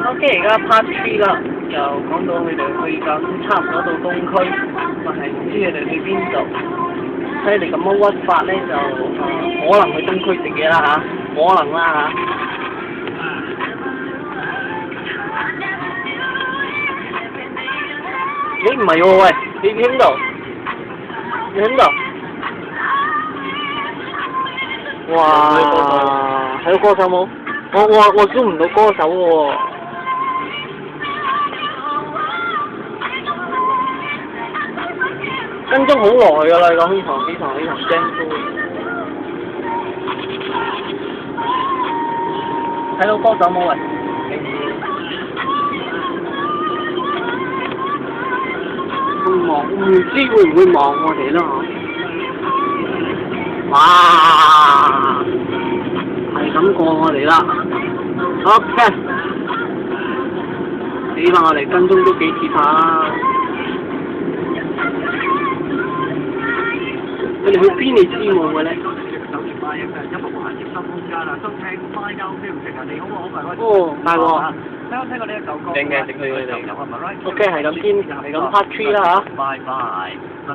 OK， 而家 part 3啦，就講到佢哋去緊差唔多到東區，但係唔知佢哋去邊度。睇你咁樣屈法咧，就可能去東區食嘢啦嚇，可能啦嚇。咦唔係喎喂，你喺度？你喺度？哇！睇到歌手冇？我估唔到歌手喎。跟蹤好耐㗎啦，呢場 Jam 都睇到歌手冇喂？唔知會唔會望我哋啦嚇？哇！係咁過我哋啦。OK， 死啦！我哋跟蹤都幾次下。佢哋去邊你知冇嘅咧？哦，大鑊！正嘅，食佢哋。OK， 係咁先，係咁 part 3啦嚇。